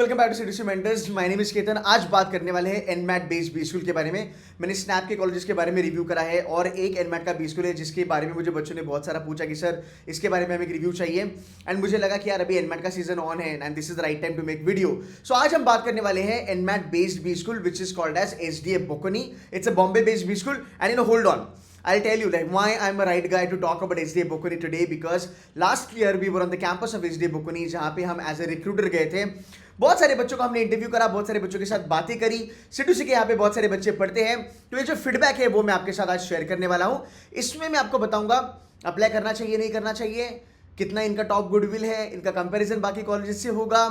Welcome back to city mentors. My name is Ketan. आज बात करने वाले हैं एनमैट बेस्ड बी स्कूल के बारे में। मैंने स्नैप के कॉलेजेस के बारे में रिव्यू करा है और एक एनमैट का बी स्कूल है जिसके बारे में मुझे बच्चों ने बहुत सारा पूछा कि सर इसके बारे में हमें एक रिव्यू चाहिए। एंड मुझे लगा कि यार अभी एनमैट का सीजन ऑन है and this is the right time to make video. So आज हम बात करने वाले हैं NMAT based B school which is called as SDA Bocconi. It's a Bombay based B school and hold on, I'll tell you like why I'm a right guy to talk about SDA Bocconi today, because last year we were on the campus of SDA Bocconi जहाँ पे हम as a recruiter गए थे। बहुत सारे बच्चों को हमने इंटरव्यू करा, बहुत सारे बच्चों के साथ बातें करी। सिटू सी के यहाँ पे बहुत सारे बच्चे पढ़ते हैं, तो ये जो फीडबैक है वो मैं आपके साथ आज शेयर करने वाला हूँ। इसमें मैं आपको बताऊंगा अप्लाई करना चाहिए नहीं करना चाहिए, कितना इनका टॉप गुडविल है, इनका कंपैरिजन बाकी कॉलेजेस से होगा,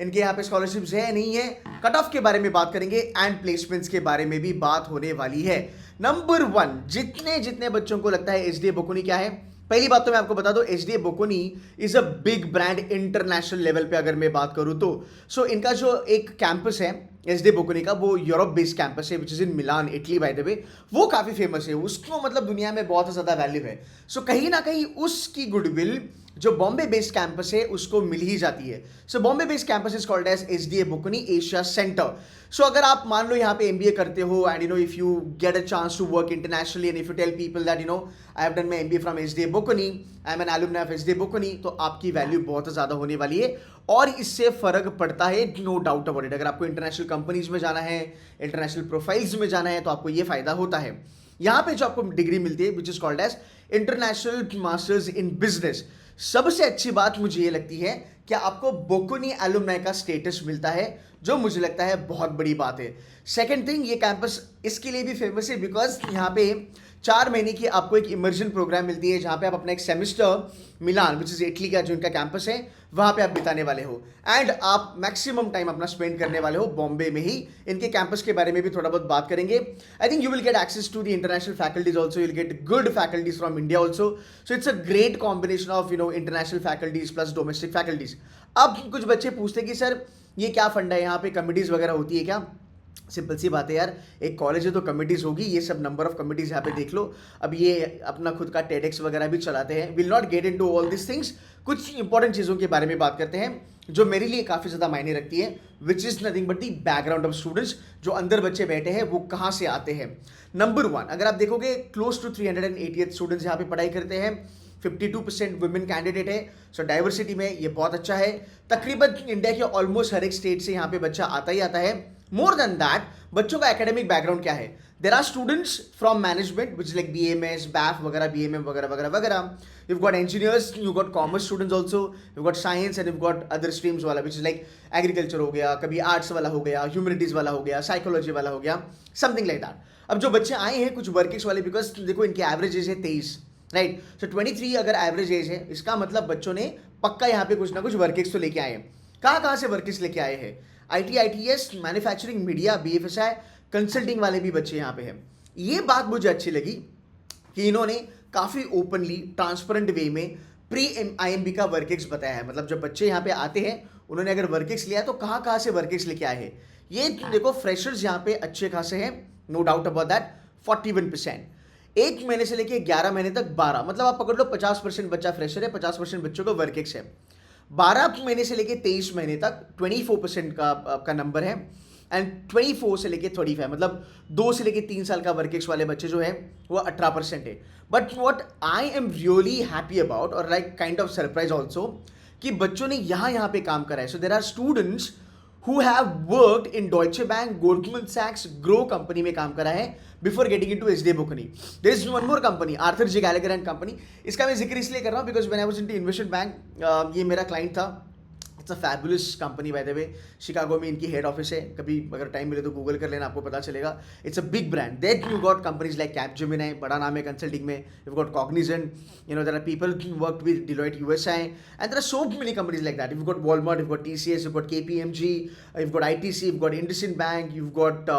इनके यहाँ पे स्कॉलरशिप्स है नहीं है, कट ऑफ के बारे में बात करेंगे एंड प्लेसमेंट्स के बारे में भी बात होने वाली है। नंबर वन, जितने जितने बच्चों को लगता है एसडीए बोकोनी क्या है, पहली बात तो मैं आपको बता दूं SDA Bocconi is a big brand international level पे अगर मैं बात करूं तो। सो इनका जो एक कैंपस है एसडीए बोकोनी का, वो यूरोप बेस्ड कैंपस है which is in Milan Italy bye the वे। वो काफी फेमस है, उसको मतलब दुनिया में बहुत ज्यादा वैल्यू है। सो कहीं ना कहीं उसकी गुडविल जो बॉम्बे बेस्ड कैंपस है उसको मिल ही जाती है। So Bombay based campus is called as SDA Bocconi Asia centre. So अगर आप मान लो यहाँ पे एमबीए करते हो and you know if you get a chance to work internationally and if you tell people that you know I have done my MBA from SDA Bocconi, I am an alumni of SDA Bocconi, तो आपकी value बहुत ज्यादा होने वाली है और इससे फर्क पड़ता है, नो डाउट अबाउट इट। अगर आपको इंटरनेशनल कंपनीज में जाना है, इंटरनेशनल प्रोफाइल्स में जाना है, तो आपको ये फायदा होता है। यहाँ पे जो आपको डिग्री मिलती है which is called as international masters in business. सबसे अच्छी बात मुझे ये लगती है कि आपको बोकोनी एलुमनी का स्टेटस मिलता है, जो मुझे लगता है बहुत बड़ी बात है। सेकंड थिंग, ये कैंपस इसके लिए भी फेमस है बिकॉज यहाँ पे 4 महीने की आपको एक इमर्जन प्रोग्राम मिलती है जहाँ पे आप अपना एक semester Milan which is Italy का जो इनका कैंपस है वहाँ पे आप बिताने वाले हो एंड आप मैक्सिमम टाइम अपना स्पेंड करने वाले हो बॉम्बे में ही। इनके कैंपस के बारे में भी थोड़ा बहुत बात करेंगे। I think you will get access to the international faculties also, you will get good faculties from India also. So it's a great combination of you know international faculties plus domestic faculties. अब कुछ बच्चे पूछते हैं कि sir ये क्या फंडा है, यहाँ पे कमिटीज वगैरह होती है क्या? सिंपल सी बात है यार, एक कॉलेज है तो कमिटीज होगी, ये सब नंबर ऑफ कमिटीज यहाँ पे देख लो। अब ये अपना खुद का टेडेक्स वगैरह भी चलाते हैं। Will not get into all this things. कुछ इंपॉर्टेंट चीज़ों के बारे में बात करते हैं जो मेरे लिए काफ़ी ज़्यादा मायने रखती है, which is nothing but the background of students. जो अंदर बच्चे बैठे हैं वो कहाँ से आते हैं। नंबर वन, अगर आप देखोगे क्लोज टू 388 स्टूडेंट्स यहाँ पे पढ़ाई करते हैं, 52% वुमेन कैंडिडेट है। सो डाइवर्सिटी में ये बहुत अच्छा है। तकरीबन इंडिया के ऑलमोस्ट हर एक स्टेट से यहाँ पे बच्चा आता ही आता है। मोर देन दैट, बच्चों का एकेडमिक बैकग्राउंड क्या है? There are students from management which like BMS, BAF वगैरह, BMM वगैरह वगैरह वगैरह। You've got engineers, you've got commerce students also, you've got science and you've got other streams वाला which is like agriculture हो गया, कभी arts वाला हो गया, humanities वाला हो गया, psychology वाला हो गया, something like that। अब जो बच्चे आए हैं कुछ वर्किंग्स वाले, बिकॉज देखो इनकी एवरेज एज है 23, राइट। सो 23 अगर एवरेज एज है, इसका मतलब बच्चों ने पक्का यहाँ पे कुछ ना कुछ वर्किंग्स तो लेके आए हैं। कहाँ से वर्किंग्स लेके आए हैं? ITS, manufacturing, media, BFSI, consulting वाले भी बच्चे यहाँ पे हैं। ये बात मुझे अच्छी लगी कि इन्होंने काफ़ी ओपनली ट्रांसपेरेंट वे में प्री IMB का वर्किंग्स बताया है। मतलब जब बच्चे यहाँ पे आते हैं, उन्होंने अगर वर्किंग्स लिया तो कहाँ से वर्किंग्स लेके आए हैं। ये देखो फ्रेशर्स यहाँ पे अच्छे खासे हैं, नो डाउट अबाउट दैट। 41%, 1 महीने से लेके 11 महीने तक 12, मतलब आप पकड़ लो 50% बच्चा फ्रेशर है, 50% बच्चों को वर्किंग्स है। 12 महीने से लेके 23 महीने तक 24% का आपका नंबर है एंड 24 से लेके 35, मतलब 2 से लेके 3 साल का वर्किंग्स वाले बच्चे जो है वो 18% है। But what I am really happy about और like kind of surprise also कि बच्चों ने यहाँ पे काम करा है। So there are students who have worked in Deutsche Bank, Goldman Sachs, Grow company में काम करा है before getting into SDA Bocconi। There is one more company, Arthur J. Gallagher and Company। इसका मैं जिक्र इसलिए कर रहा हूँ because when I was into investment bank, ये मेरा क्लाइंट था। It's a fabulous company by the way. Chicago में इनकी हेड ऑफिस है, कभी अगर टाइम मिले तो गूगल कर लेना, आपको पता चलेगा। It's a big brand. Then you got companies like Capgemini, बड़ा नाम है कंसल्टिंग में। You got Cognizant, you know there are people worked with Deloitte USA and there are so many companies like that. You got Walmart, you got TCS, you got KPMG, you got ITC, you got IndusInd bank, you got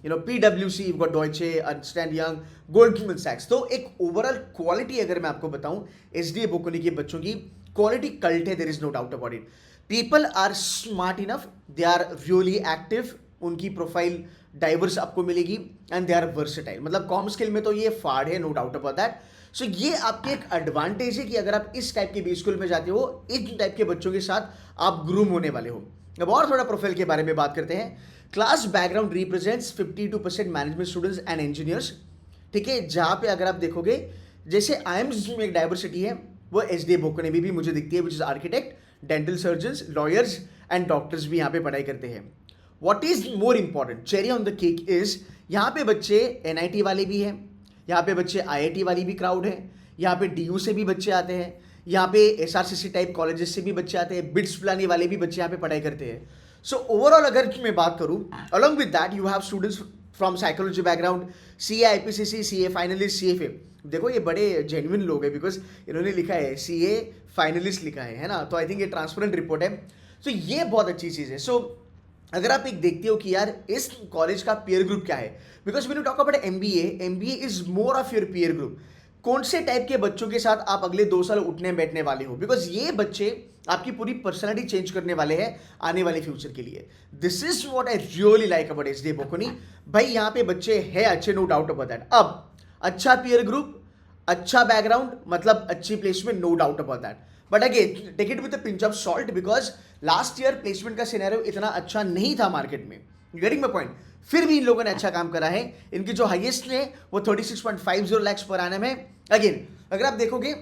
you know PwC, you got Deutsche, Ernst and Young, Goldman सैक्स। तो एक overall quality अगर मैं आपको बताऊं SDA बोकोनी के बच्चों की, क्वालिटी कल्ट है, there is no doubt about it. People are smart enough, they are really active, उनकी प्रोफाइल डाइवर्स आपको मिलेगी एंड दे आर वर्सेटाइल। मतलब कॉम स्किल में तो ये फाड़ है, no doubt about that. So ये आपके एक एडवांटेज है कि अगर आप इस टाइप के बी स्कूल में जाते हो, इस टाइप के बच्चों के साथ आप ग्रूम होने वाले हो। अब और थोड़ा प्रोफाइल के बारे में बात करते हैं। Class background represents 52% management students and engineers. ठीक है, जहाँ पे अगर आप देखोगे जैसे आईएम्स में एक डाइवर्सिटी है, वो एसडी बोकने में भी मुझे दिखती है, which is architect, dental surgeons, lawyers and doctors भी यहाँ पे पढ़ाई करते हैं। What is more important, cherry on the cake is यहाँ पे बच्चे एनआईटी वाले भी हैं, यहाँ पे बच्चे आईआईटी वाली भी क्राउड है, यहाँ पे डीयू से भी बच्चे आते हैं, यहाँ पे एसआरसीसी टाइप कॉलेजेस से भी बच्चे आते हैं, बिट्स पिलाने वाले भी बच्चे यहाँ पे पढ़ाई करते हैं। सो ओवरऑल अगर मैं बात करूँ, along with that you have students from psychology background, CA, IPCC, CA finalist, CFA. देखो ये बड़े जेन्युइन लोग हैं बिकॉज इन्होंने लिखा है सीए फाइनलिस्ट लिखा है ना, तो आई थिंक ये ट्रांसपेरेंट रिपोर्ट है। सो ये बहुत अच्छी चीज़ है। सो अगर आप एक देखते हो कि यार इस कॉलेज का पीयर ग्रुप क्या है, because when you talk about MBA is more of your peer group. कौन से टाइप के बच्चों के साथ आप अगले 2 साल उठने बैठने वाले हो, बिकॉज ये बच्चे आपकी पूरी पर्सनालिटी चेंज करने वाले हैं आने वाले फ्यूचर के लिए। This is what I really like about SD Bocconi. भाई यहाँ पे बच्चे हैं अच्छे, नो डाउट अबाउट दैट। अब अच्छा पीयर ग्रुप, अच्छा बैकग्राउंड, मतलब अच्छी placement, no doubt about that. But again take it with a pinch of salt, because last year placement का सिनेरियो इतना अच्छा नहीं था मार्केट में। Getting my point. फिर भी इन लोगों ने अच्छा काम करा है। इनकी जो हाईएस्ट है वो 36.50 लाख पर एनम है। अगेन अगर आप देखोगे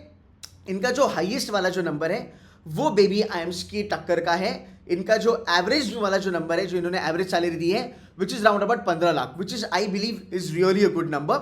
इनका जो हाईएस्ट वाला जो नंबर है वो बेबी आईएम्स की टक्कर का है। इनका जो एवरेज वाला जो नंबर है, जो इन्होंने एवरेज सैलरी दी है, which is round about 15 lakh, which is I believe is really a good number.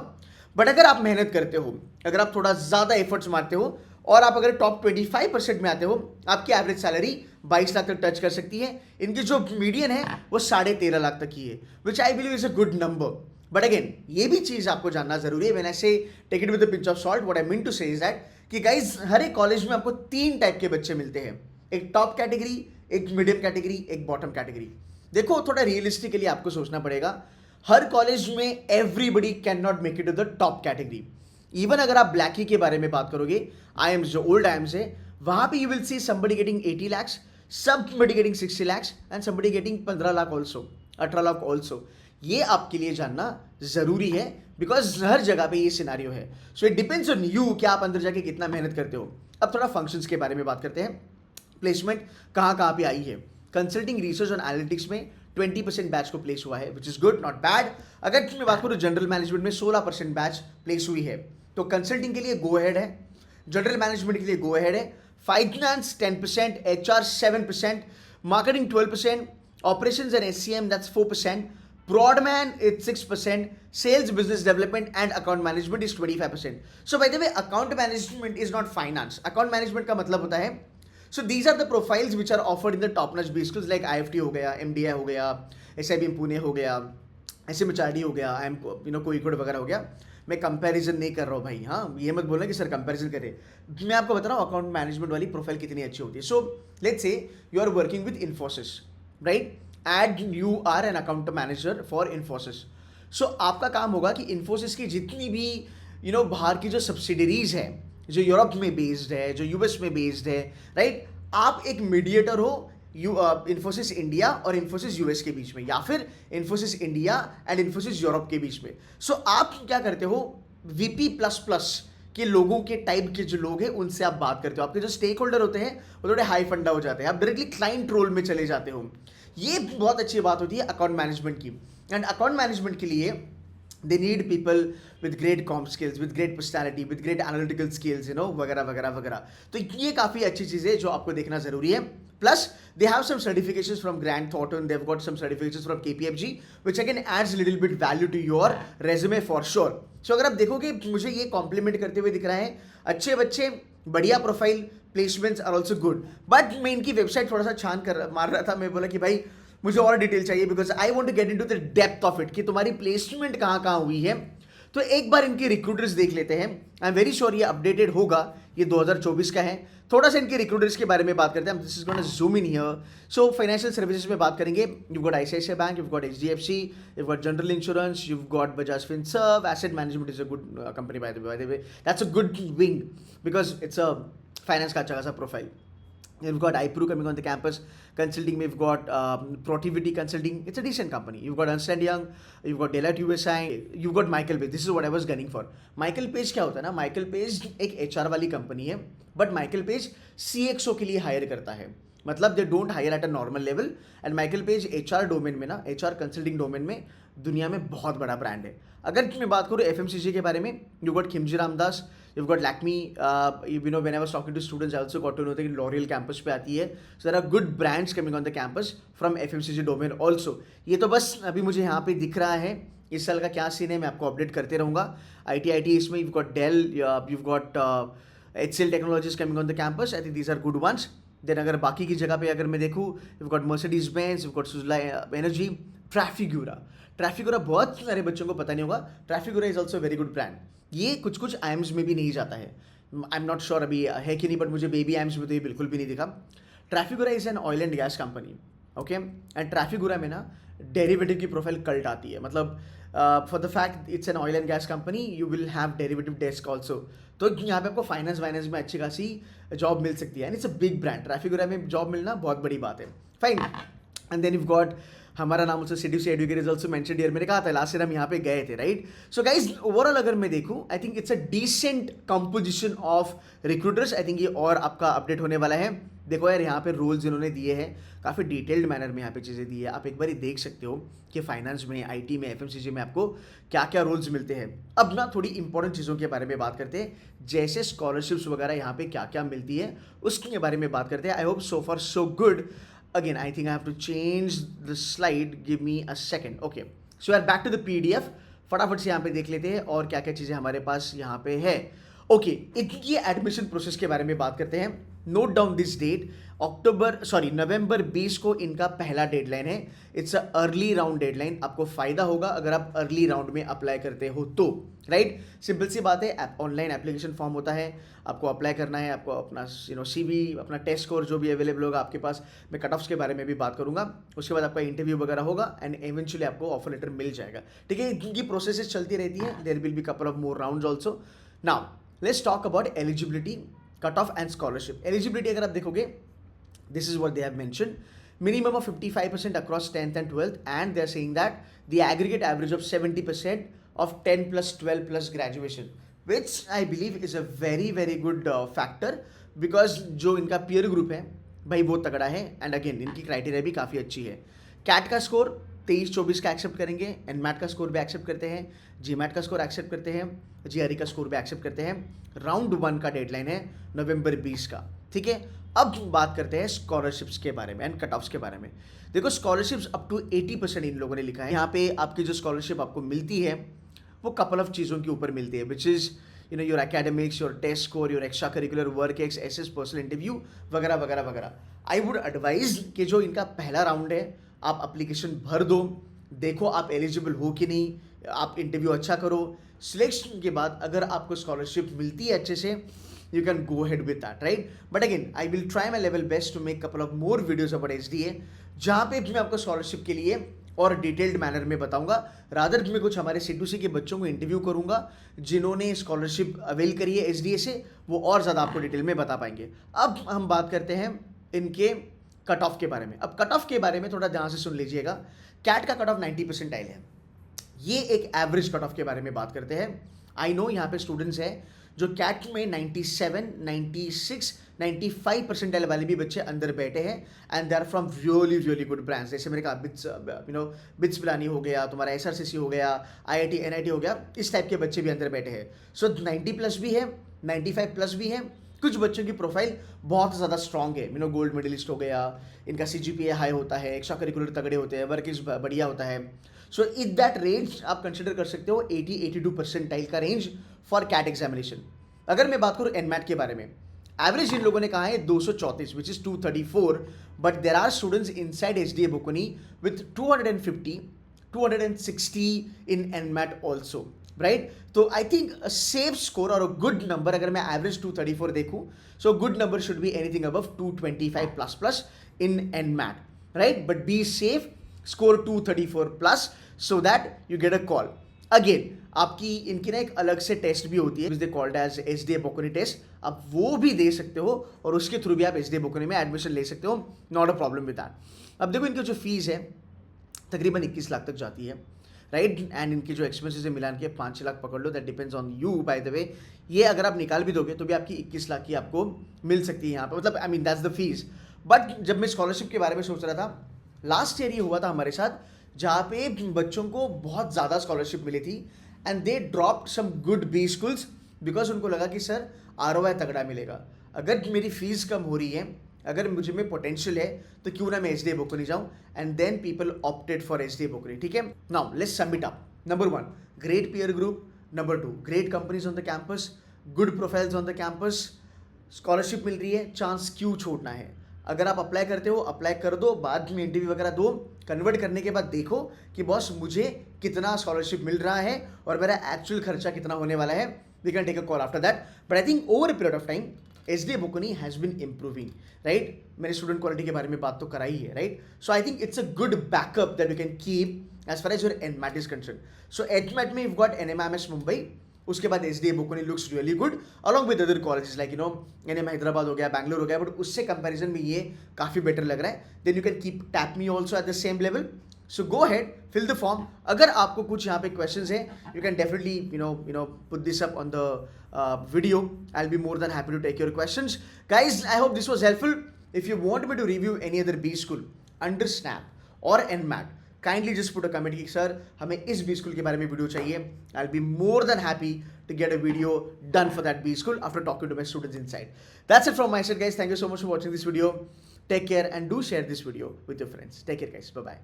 But अगर आप मेहनत करते हो, अगर आप थोड़ा ज्यादा एफर्ट्स मारते हो और आप अगर टॉप 25% में आते हो, आपकी एवरेज सैलरी 22 लाख तक टच कर सकती है। इनकी जो मीडियन है वो 13.5 लाख तक की है, which I believe is a good number. But again ये भी चीज आपको जानना जरूरी है। When I say take it with a pinch of salt, what I mean to say is that कि गाइज हर एक कॉलेज में आपको 3 टाइप के बच्चे मिलते हैं, एक टॉप कैटेगरी, एक मीडियम कैटेगरी, एक बॉटम कैटेगरी। देखो थोड़ा रियलिस्टिकली आपको सोचना पड़ेगा, हर कॉलेज में everybody can not make it to the top category. Even अगर आप ब्लैकी के बारे में बात करोगे, आईएम्स जो ओल्ड आईएम्स है, वहां पे you will see somebody getting 80 lakhs, somebody getting 60 lakhs and somebody getting 15 lakh also, 18 lakh also. ये आपके लिए जानना जरूरी है बिकॉज हर जगह पे ये सिनारियो है। So it depends on you कि आप अंदर जाके कितना मेहनत करते हो। अब थोड़ा फंक्शंस के बारे में बात करते हैं। प्लेसमेंट कहाँ कहाँ पे आई है। कंसल्टिंग, रिसर्च और एनालिटिक्स में 20% बैच को प्लेस हुआ है, which is good, not bad. अगर मैं बात करूँ जनरल मैनेजमेंट में 16% बैच प्लेस हुई है, तो कंसल्टिंग के लिए गो अहेड है, जनरल मैनेजमेंट के लिए गो अहेड है। Finance 10%, HR 7%, marketing 12%, operations and SCM that's 4%, ब्रॉडमैन it's 6%, sales, business development and account management is 25%. So by the way account management is not finance. Account management का मतलब होता है, so these are the profiles which are offered in the top notch B schools like IFT हो गया, MDI हो गया, SIBM Pune हो गया, SMHRD हो गया, कोईकोड वगैरह हो गया. मैं कंपैरिजन नहीं कर रहा हूँ भाई, हाँ ये मत बोलना कि सर कंपैरिजन करे. मैं आपको बता रहा हूँ अकाउंट मैनेजमेंट वाली प्रोफाइल कितनी अच्छी होती है. So let's say you are working with Infosys, right, and you are an account manager for Infosys. So आपका काम होगा कि इन्फोसिस की जितनी भी बाहर की जो सब्सिडरीज है, जो यूरोप में बेस्ड है, जो यूएस में बेस्ड है, राइट, आप एक मीडिएटर हो इन्फोसिस इंडिया और इन्फोसिस यूएस के बीच में, या फिर Infosys India and Infosys Europe के बीच में. सो आप क्या करते हो, वीपी प्लस प्लस के लोगों के टाइप के जो लोग हैं उनसे आप बात करते हो. आपके जो स्टेक होल्डर होते हैं वो थोड़े हाई फंडा हो जाते हैं, आप डायरेक्टली क्लाइंट रोल में चले जाते हो. ये बहुत अच्छी बात होती है अकाउंट मैनेजमेंट की. एंड अकाउंट मैनेजमेंट के लिए they need people with great comp skills, with great personality, with great analytical skills, वगैरह वगैरह वगैरह. तो ये काफ़ी अच्छी चीज़ है जो आपको देखना ज़रूरी है. Plus, they have some certifications from Grant Thornton, they've got some certifications from KPMG, which again adds a little bit value to your resume for sure. So अगर आप देखोगे मुझे ये कॉम्प्लीमेंट करते हुए दिख रहा है, अच्छे बच्चे, बढ़िया profile, placements are also good. But मैं इनकी वेबसाइट थोड़ा सा छान कर मार रहा था, मैं बोला कि भाई मुझे और डिटेल चाहिए because I want to get into the depth of it कि तुम्हारी प्लेसमेंट कहाँ कहाँ हुई है. तो एक बार इनके रिक्रूटर्स देख लेते हैं. आई एम वेरी श्योर ये अपडेटेड होगा, ये 2024 का है. थोड़ा सा इनके रिक्रूटर्स के बारे में बात करते हैं. This is gonna zoom in here. So financial services में बात करेंगे. You got ICICI bank, you got HDFC, you got general insurance, you got Bajaj Finserv. Asset management is a good company by the way, that's a good wing because it's a finance का अच्छा खासा profile. You've got iPro coming on the campus. Consulting, we've got Protivity Consulting. It's a decent company. You've got Ernst & Young. You've got Deloitte USA. You've got Michael Page. This is what I was gunning for. Michael Page क्या होता है ना, Michael Page एक HR वाली company है, but Michael Page CXO के लिए hire करता है. मतलब they don't hire at a normal level. And Michael Page HR domain में ना, एचआर कंसल्टिंग डोमेन में दुनिया में बहुत बड़ा ब्रांड है। अगर मैं बात करूँ एफएमसीजी के बारे में, you got Khimji Ramdas, you got Lakme, you know when I was talking to students I also got to know that L'Oreal campus पे आती है। So there are good brands coming on the campus from FMCG domain also. ये तो बस अभी मुझे यहाँ पे दिख रहा है, इस साल का क्या सीन है मैं आपको अपडेट करते रहूँगा। आई इसमें you got Dell, you got HCL technologies coming on the campus, I think these are good ones. Then अगर बाकी की जगह पे अगर मैं देखूँ, you got Mercedes Benz, you got Suzuki energy, Trafigura बहुत सारे बच्चों को पता नहीं होगा। Trafigura is also very good brand. ये कुछ कुछ आइम्स में भी नहीं जाता है, आई एम नॉट श्योर अभी है कि नहीं, बट मुझे बेबी आइम्स में तो ये बिल्कुल भी नहीं दिखा। Trafigura is an oil and gas company, okay. And Trafigura में ना डेरिवेटिव की प्रोफाइल कल्ट आती है, मतलब for the fact it's an oil and gas company you will have derivative desk also. तो यहाँ पे आपको फाइनेंस वाइनेंस में अच्छी खासी जॉब मिल सकती है, and it's a big brand. Trafigura में जॉब मिलना बहुत बड़ी बात है, fine. And then you got, हमारा नाम उससे CDC educate is also mentioned here. मैंने कहा था लास्ट ईयर हम यहाँ पे गए थे, राइट। सो गाइज ओवरऑल अगर मैं देखूँ, I think it's a decent composition of recruiters. I think ये और आपका अपडेट होने वाला है। देखो यार, यहाँ पे रोल्स इन्होंने दिए हैं, काफ़ी डिटेल्ड मैनर में यहाँ पे चीज़ें दी है। आप एक बार ही देख सकते हो कि फाइनेंस में, आईटी में, एफएमसीजी में आपको क्या क्या रोल्स मिलते हैं। अब ना थोड़ी इंपॉर्टेंट चीज़ों के बारे में बात करते हैं, जैसे स्कॉलरशिप्स वगैरह यहाँ पे क्या क्या मिलती है उसके बारे में बात करते हैं। I hope so far so good. Again, I think I have to change the slide. Give me a second. Okay. So we are back to the PDF. फटाफट से यहाँ पे देख लेते हैं और क्या क्या चीज़ें हमारे पास यहाँ पे है। ओके, ये एडमिशन प्रोसेस के बारे में बात करते हैं। नोट डाउन दिस डेट, नवंबर 20 को इनका पहला डेडलाइन है। It's a early round deadline. आपको फायदा होगा अगर आप अर्ली राउंड में अप्लाई करते हो तो, राइट। सिंपल सी बात है, ऑनलाइन एप्लीकेशन फॉर्म होता है, आपको अप्लाई करना है, आपको अपना CV, अपना टेस्ट स्कोर जो भी अवेलेबल होगा आपके पास, मैं कट ऑफ्स के बारे में भी बात करूंगा। उसके बाद आपका इंटरव्यू वगैरह होगा एंड इवेंचुअली आपको ऑफर लेटर मिल जाएगा, ठीक है। इनकी प्रोसेसेस चलती रहती है, there will be couple of more rounds also. Now let's talk about eligibility, cut off and scholarship. Eligibility अगर आप देखोगे, this is what they have mentioned: minimum of 55% across 10th and 12th, and they are saying that the aggregate average of 70% of 10 plus 12 plus graduation, which I believe is a very very good factor, because जो इनका peer group है भाई बहुत तगड़ा है, and again इनकी criteria भी काफ़ी अच्छी है। कैट का स्कोर 23-24 का एक्सेप्ट करेंगे, एनमैट का स्कोर भी एक्सेप्ट करते हैं, जीमैट का स्कोर एक्सेप्ट करते हैं, जीआरई का स्कोर भी एक्सेप्ट करते हैं। राउंड 1 का डेडलाइन है नवंबर 20 का, ठीक है। अब बात करते हैं स्कॉलरशिप्स के बारे में एंड कट ऑफ्स के बारे में। देखो, स्कॉलरशिप्स अप टू 80% इन लोगों ने लिखा है। यहाँ पे आपकी जो स्कॉलरशिप आपको मिलती है वो कपल ऑफ चीज़ों के ऊपर मिलती है, which is your academics, your test score, your extra curricular work, SS, personal interview वगैरह वगैरह वगैरह। आई वुड एडवाइज कि जो इनका पहला राउंड है आप अप्लीकेशन भर दो, देखो आप एलिजिबल हो कि नहीं, आप इंटरव्यू अच्छा करो, सिलेक्शन के बाद अगर आपको स्कॉलरशिप मिलती है अच्छे से, you can go ahead with that, right? But again, I will try my level best to make couple of more videos about SDA, जहाँ पे मैं आपको स्कॉलरशिप के लिए और डिटेल्ड मैनर में बताऊंगा। रादर मैं कुछ हमारे C2C के बच्चों को इंटरव्यू करूंगा जिन्होंने स्कॉलरशिप अवेल करी है SDA से, वो और ज़्यादा आपको डिटेल में बता पाएंगे। अब हम बात करते हैं इनके कट ऑफ के बारे में। अब कट ऑफ के बारे में थोड़ा ध्यान से सुन लीजिएगा। कैट का कट ऑफ 90 परसेंटाइल है, ये एक एवरेज कट ऑफ के बारे में बात करते हैं। आई नो यहाँ पे स्टूडेंट्स हैं जो कैट में 97, 96, 95 परसेंटाइल वाले भी बच्चे अंदर बैठे हैं, and they are from really really good brands. जैसे मैंने कहा बिट्स पिलानी हो गया, तुम्हारा SRCC हो गया, IIT NIT हो गया, इस टाइप के बच्चे भी अंदर बैठे हैं। सो 90 प्लस भी है, 95 प्लस भी है। कुछ बच्चों की प्रोफाइल बहुत ज़्यादा स्ट्रॉन्ग है, गोल्ड मेडलिस्ट हो गया, इनका CGPA हाई होता है, एक्स्ट्रा करिकुलर तगड़े होते हैं, वर्क इज बढ़िया होता है। सो इन दैट रेंज आप कंसिडर कर सकते हो 80-82 परसेंटाइल का रेंज फॉर कैट एग्जामिनेशन। अगर मैं बात करूँ एनमैट के बारे में, एवरेज इन लोगों ने कहा है 234, which is 234, but there are students inside SDA Bokuni with 250, 260 in NMAT also, right. तो आई थिंक सेफ स्कोर और गुड नंबर, अगर मैं एवरेज 234 देखूं, so good number should be anything above 225 plus plus in NMAT, right. But be safe, score 234 plus so that you get a call. Again आपकी इनकी ना एक अलग से टेस्ट भी होती है, they called as SDA Bokuni test, आप वो भी दे सकते हो और उसके थ्रू भी आप SDA Bokuni में एडमिशन ले सकते हो, not a problem with that. अब देखो इनकी जो फीस है तकरीबन 21 लाख तक जाती है, राइट। एंड इनकी जो एक्सपेंसेस है मिलान के 5 लाख पकड़ लो, that depends on you by the way. ये अगर आप निकाल भी दोगे तो भी आपकी 21 लाख की आपको मिल सकती है यहाँ पर, मतलब I mean that's the fees. But जब मैं स्कॉलरशिप के बारे में सोच रहा था, लास्ट ईयर ये हुआ था हमारे साथ, जहाँ पे बच्चों को बहुत ज़्यादा स्कॉलरशिप मिली थी and they dropped some good B schools because उनको लगा कि सर आरओआई तगड़ा मिलेगा, अगर मेरी फीस कम हो रही है, अगर मुझे में पोटेंशियल है, तो क्यों ना मैं एच डी बुक नहीं जाऊँ, and then people opted for H D book. ठीक है, now let's sum it up. Number 1, great peer group. Number 2, great companies on the campus, good profiles on the campus, scholarship मिल रही है, chance क्यों छोड़ना है। अगर आप अप्लाई करते हो, अप्लाई कर दो, बाद में इंटरव्यू वगैरह दो, कन्वर्ट करने के बाद देखो कि बॉस मुझे कितना स्कॉलरशिप मिल रहा है और मेरा एक्चुअल खर्चा कितना होने वाला है। We can take a call after that, but I think over a period of time HDA बुकनी हैज बीन इंप्रूविंग, राइट। मैंने स्टूडेंट क्वालिटी के बारे में बात तो कराई है, right. So I think it's a good backup that you can keep as far as your NMAT is concern. So NMAT में यू गॉट एनएमएमएस मुंबई, उसके बाद एचडीए बुकनी looks really good along with other colleges like NM Hyderabad हो गया, बैंगलोर हो गया, but उससे comparison में ये काफ़ी बेटर लग रहा है। Then you can keep tap me also at the same level. So go ahead, fill the form. अगर आपको कुछ यहाँ पे क्वेश्चंस है, you can definitely put this up on the video. I'll be more than happy to take your questions. Guys, I hope this was helpful. If you want me to review any other B school under Snap or NMAT, kindly just put a comment कि sir हमें इस B school के बारे में video चाहिए. I'll be more than happy to get a video done for that B school after talking to my students inside. That's it from my side, guys. Thank you so much for watching this video. Take care and do share this video with your friends. Take care, guys. Bye-bye.